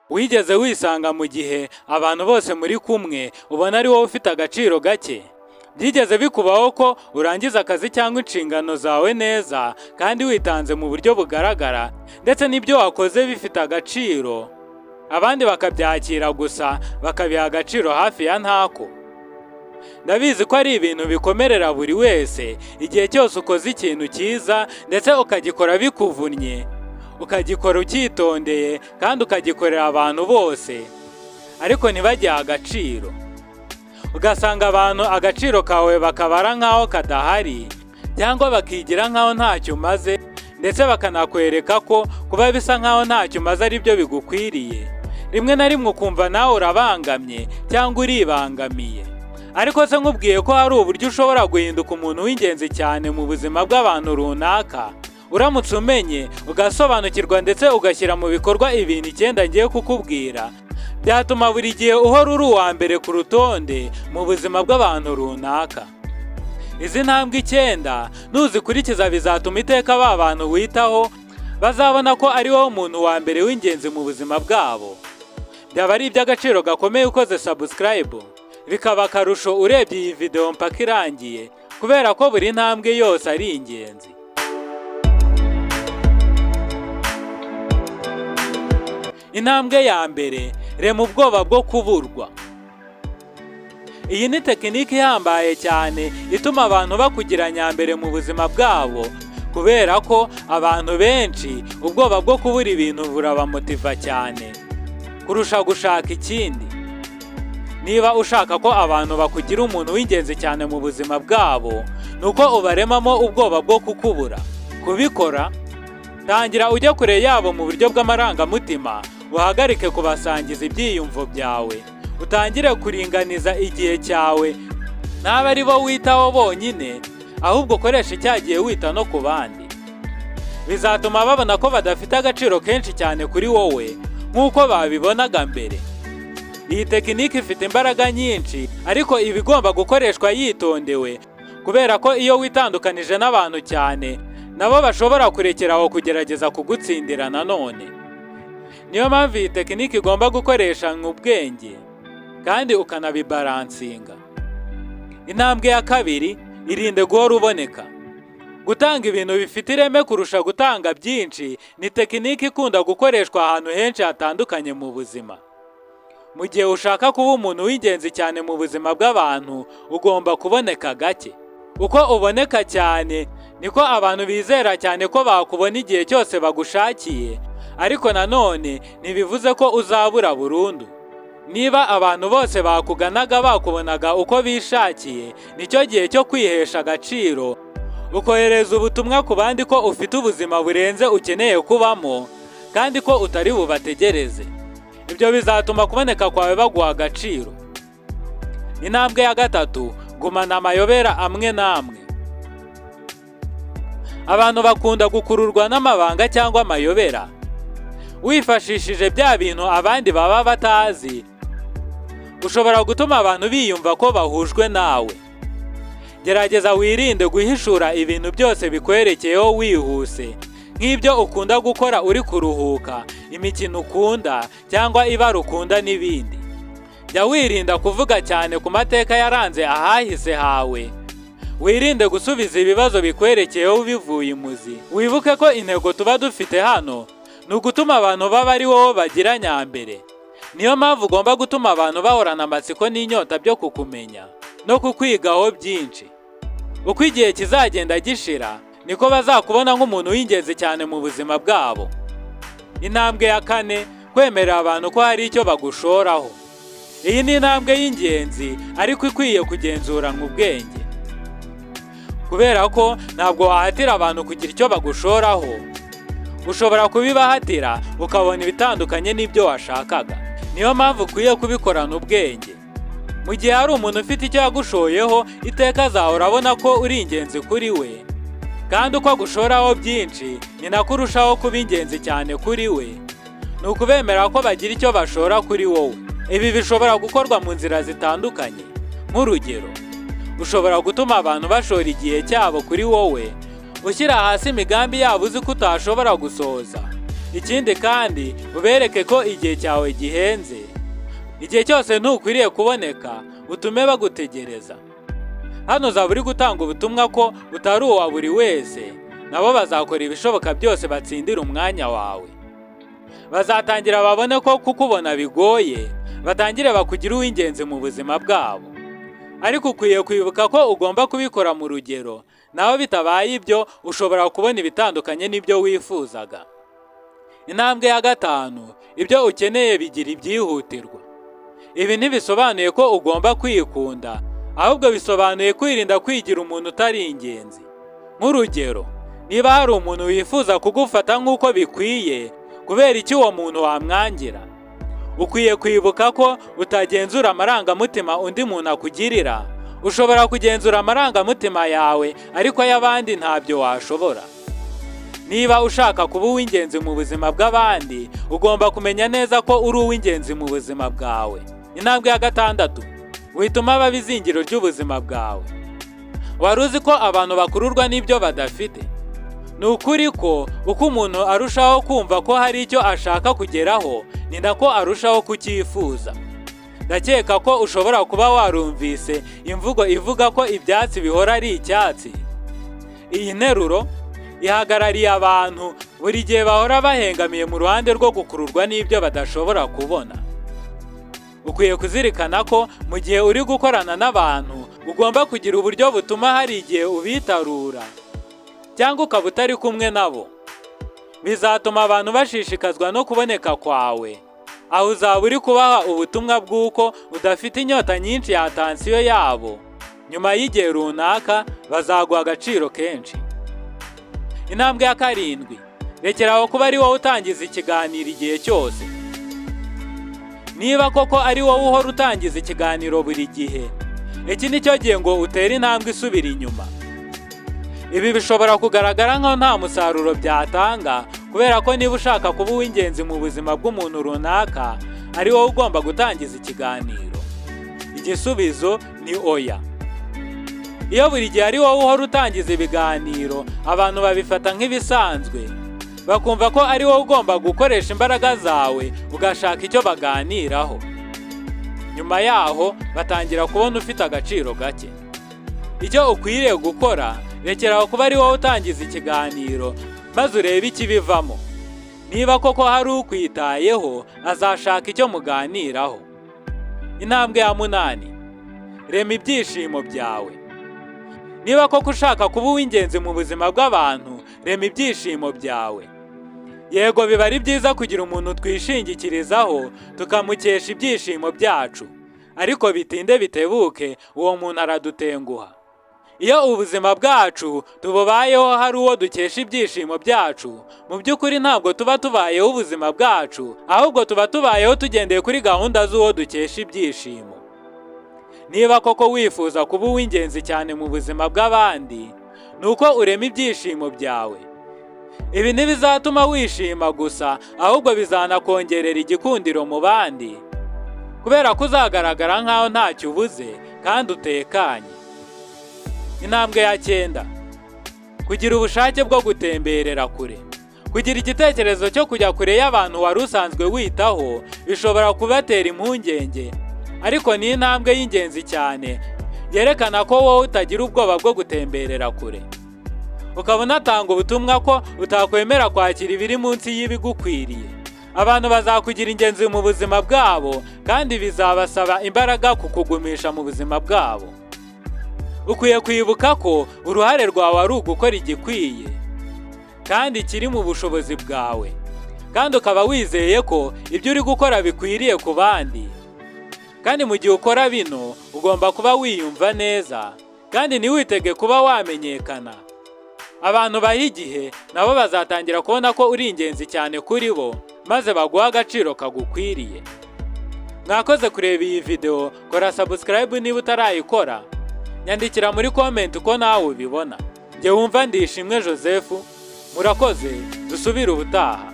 Wigeze wisanga mu gihe abantu bose muri kumwe ubona ari wowe ufite agaciro gake? Byigeze bikubaho ko urangiza akazi cyangwa inshingano zawe neza kandi witanze mu buryo bugaragara, ndetse n'ibyo wakoze bifite agaciro, abandi bakabyakira gusa bakabiha agaciro hafi ya ntako? Ndabizi ko ari ibintu bikomerera buri wese igihe cyose ukoze ikintu cyiza ndetse ukagikora bikuvunnye, ukagikora ucyitondeye kandi ukagikorera abantu bose, ariko ntibagihe agaciro. Ugasanga abantu agaciro kawe bakabara nk'aho kadahari, cyangwa bakigira nk'aho ntacyo umaze, ndetse bakanakwereka ko kuba bisa nk'aho ntacyo umaze ari byo bigukwiriye. Rimwe na rimwe ukumva nawe urabangamye cyangwa uribangamiye. Ariko se nkubwiye ko hari uburyo ushobora guhinduka umuntu w'ingenzi cyane mu buzima bw'abantu runaka, uramutse umenye, ugasobanukirwa ndetse ugashyira mu bikorwa ibintu 9 ngiye kukubwira, byatuma buri gihe uhora uri uwa mbere ku rutonde mu buzima bw'abantu runaka. Izi ntambwe 9 nuzikurikiza bizatuma iteka ba bantu witaho bazabona ko ari wowe umuntu wa mbere w'ingenzi mu buzima bwabo. Byaba ari iby'agaciro gakomeye ukoze subscribe, bikaba akarusho urebye iyi video mpaka irangiye, kubera ko buri ntambwe yose ari ingenzi. Intambwe ya mbere, rema ubwoba bwo kuburwa. Iyi ni tekinike ihambaye cyane ituma abantu bakugira nyambere mu buzima bwabo, kubera ko abantu benshi ubwoba bwo kubura ibintu burabamotiva cyane kurusha gushaka ikindi. Niba ushaka ko abantu bakugira umuntu w'ingenzi cyane mu buzima bwabo, nuko ubaremamo ubwoba bwo kukubura. Kubikora, tangira ujya kure yabo mu buryo bw'amarangamutima, uhagarike kubasangiza ibyiyumvo byawe, utangire kuringaniza igihe cyawe, naba ari bo witaho bonyine, ahubwo ukoresha icyagiye wita no ku bandi. Bizatuma babona ko badafite agaciro kenshi cyane kuri wowe nk'uko babibonaga mbere. Iyi tekinike ifite imbaraga nyinshi, ariko iba igomba gukoreshwa yitondewe, kubera ko iyo witandukanije n'abantu cyane, nabo bashobora kurekeraho kugerageza kugutsindira nanone. Niyo mpamvu iyi tekinike igomba gukoresha ubwenge kandi ukanabibalansinga. Intambwe ya kabiri, irinde guhora uboneka. Gutanga ibintu bifite ireme kurusha gutanga byinshi ni tekinike ikunda gukoreshwa ahantu henshi hatandukanye mu buzima. Mu gihe ushaka kuba umuntu w'ingenzi cyane mu buzima bw'abantu, ugomba kuboneka gake. Uko uboneka cyane, niko abantu bizera cyane ko bakubona igihe cyose bagushakiye, ariko nanone ntibivuze ko uzabura burundu. Niba abantu bose bakuganaga bakubonaga uko bishakiye, nicyo gihe cyo kwihesha agaciro, ukohereza ubutumwa ku bandi ko ufite ubuzima burenze ukeneye kubamo, kandi ko utari bubategereze. Ibyo bizatuma kuboneka kwawe baguha agaciro. Intambwe ya gatatu, gumana amayobera amwe n'amwe. Abantu bakunda gukururwa n'amabanga cyangwa amayobera. Wifashishije bya bintu abandi baba batazi, ushobora gutuma abantu biyumva ko bahujwe nawe. Gerageza wirinde guhishura ibintu byose bikwerekeyeho wihuse, nk'ibyo ukunda gukora uri kuruhuka, imikino ukunda, cyangwa ibara ukunda n'ibindi. Jya wirinda kuvuga cyane ku mateka yaranze ahahise hawe. Wirinde gusubiza ibibazo bikwerekeyeho bivuye imuzi. Wibuke ko intego tuba dufite hano ni ugutuma abantu baba ari wowe bagira nyambere. Niyo mpamvu ugomba gutuma abantu bahorana amatsiko n'inyota byo kukumenya no kukwigaho byinshi. Uko igihe kizagenda gishira, niko bazakubona nk'umuntu w'ingenzi cyane mu buzima bwabo. Intambwe ya 4, kwemerera abantu ko hari icyo bagushoraho. Iyi ni intambwe y'ingenzi, ariko ikwiye kugenzurana ubwenge, kubera ko ntabwo wahatira abantu kugira icyo bagushoraho. Ushobora kubibahatira ukabona ibitandukanye n'ibyo washakaga. Niyo mpamvu ukwiye kubikorana ubwenge. Mu gihe hari umuntu ufite icyo yagushoyeho, iteka azahora abona ko uri ingenzi kuri we, kandi uko agushoraho byinshi ni nako urushaho kuba ingenzi cyane kuri we. Ni ukubemera ko bagira icyo bashora kuri wowe. Ibi bishobora gukorwa mu nzira zitandukanye. Nk'urugero, ushobora gutuma abantu bashora igihe cyabo kuri wowe, ushyira hasi imigambi yabo uzi ko utashobora gusohoza. Ikindi kandi ubereke ko igihe cyawe gihenze. Igihe cyose ntukwiriye kuboneka, utume bagutegereza. Hano uzaba uri gutanga ubutumwa ko utari uwa buri wese, nabo bazakora ibishoboka byose batsindira umwanya wawe. Bazatangira babone ko kukubona bigoye, batangire bakugire uw'ingenzi mu buzima bwabo. Ariko ukwiye kwibuka ko ugomba kubikora mu rugero, naho bitabaye ibyo ushobora kubona ibitandukanye n'ibyo wifuzaga. Intambwe ya 5, ibyo ukeneye bigira ibyihutirwa. Ibi ntibisobanuye ko ugomba kwikunda, ahubwo bisobanuye kwirinda kwigira umuntu utari ingenzi. Nk'urugero, niba hari umuntu wifuza kugufata nk'uko bikwiye, kubera iki uwo muntu wamwangira? Ukwiye kwibuka ko utagenzura amarangamutima undi muntu akugirira. Ushobora kugenzura amarangamutima yawe, ariko ay'abandi ntabyo washobora. Niba ushaka kuba uw'ingenzi mu buzima bw'abandi, ugomba kumenya neza ko uri uw'ingenzi mu buzima bwawe. Intambwe ya 6, wituma baba izingiro ry'ubuzima bwawe. Wari uzi ko abantu bakururwa n'ibyo badafite? Ni ukuri ko uko umuntu arushaho kumva ko hari icyo ashaka kugeraho, ni nako arushaho kucyifuza. Ndakeka ko ushobora kuba warumvise imvugo ivuga ko ibyatsi bihora ari icyatsi. Iyi nteruro ihagarariye abantu buri gihe bahora bahengamiye mu ruhande rwo gukururwa n'ibyo badashobora kubona. Ukwiye kuzirikana ko mu gihe uri gukorana n'abantu, ugomba kugira uburyo butuma hari igihe ubitarura, cyangwa ukaba utari kumwe nabo. Bizatuma abantu bashishikazwa no kuboneka kwawe, aho uzaba uri kubaha ubutumwa bw'uko udafite inyota nyinshi ya atansiyo yabo. Nyuma y'igihe runaka bazaguha agaciro kenshi. Intambwe ya 7, rekeraho kuba ari wowe utangiza ikiganiro igihe cyose. Niba koko ari wowe uhora utangiza ikiganiro buri gihe, iki ni cyo gihe ngo utere intambwe isubira inyuma. Ibi bishobora kugaragara nkaho nta musaruro byatanga, kubera ko niba ushaka kuba uw'ingenzi mu buzima bw'umuntu runaka, ari wowe ugomba gutangiza ikiganiro. Igisubizo ni oya. Iyo buri gihe ari wowe uhora utangiza ibiganiro, abantu babifata nk'ibisanzwe, bakumva ko ari wowe ugomba gukoresha imbaraga zawe ugashaka icyo baganiraho. Nyuma yaho batangira kubona ufite agaciro gake. Icyo ukwiriye gukora, rekeraho kuba ari wowe utangiza ikiganiro, maze urebe ikibivamo. Niba koko hari ukwitayeho, azashaka icyo muganiraho. Intambwe ya 8, rema ibyishimo byawe. Niba koko ushaka kuba uw'ingenzi mu buzima bw'abantu, rema ibyishimo byawe. Yego, biba ari byiza kugira umuntu twishingikirizaho, tukamukesha ibyishimo byacu, ariko bitinde bitebuke uwo muntu aradutenguha. Iyo ubuzima bwacu tububayeho hari uwo dukesha ibyishimo byacu, mu by'ukuri ntabwo tuba tubayeho ubuzima bwacu, ahubwo tuba tubayeho tugendeye kuri gahunda z'uwo dukesha ibyishimo. Niba koko wifuza kuba uw'ingenzi cyane mu buzima bw'abandi, nuko urema ibyishimo byawe. Ibi ntibizatuma wishima gusa, ahubwo bizanakongerera igikundiro mu bandi, kubera ko uzagaragara nkaho ntacyo ubuze kandi utekanye. Intambwe ya 9, kugira ubushake bwo gutemberera kure. Kugira igitekerezo cyo kujya kure y'abantu wari usanzwe witaho bishobora kubatera impungenge, ariko ni intambwe y'ingenzi cyane yerekana ko wowe utagira ubwoba bwo gutemberera kure. Ukaba unatanga ubutumwa ko utakwemera kwakira ibiri munsi y'ibigukwiriye. Abantu bazakugira ingenzi mu buzima bwabo, kandi bizabasaba imbaraga kukugumisha mu buzima bwabo. Ukwiye kwibuka ko uruhare rwawe ari ugukora igikwiye kandi kiri mu bushobozi bwawe, kandi ukaba wizeye ko ibyo uri gukora bikwiriye ku bandi. Kandi mu gihe ukora bino, ugomba kuba wiyumva neza, kandi ntiwitege kuba wamenyekana. Abantu baha igihe nabo bazatangira kubona ko uri ingenzi cyane kuri bo, maze baguha agaciro kagukwiriye. Mwakoze kureba iyi video, kora subscribe niba utarayikora. Nyandikira muri comment uko nawe ubibona. Jye wumva Ndishimwe Joseph. Murakoze, dusubire ubutaha.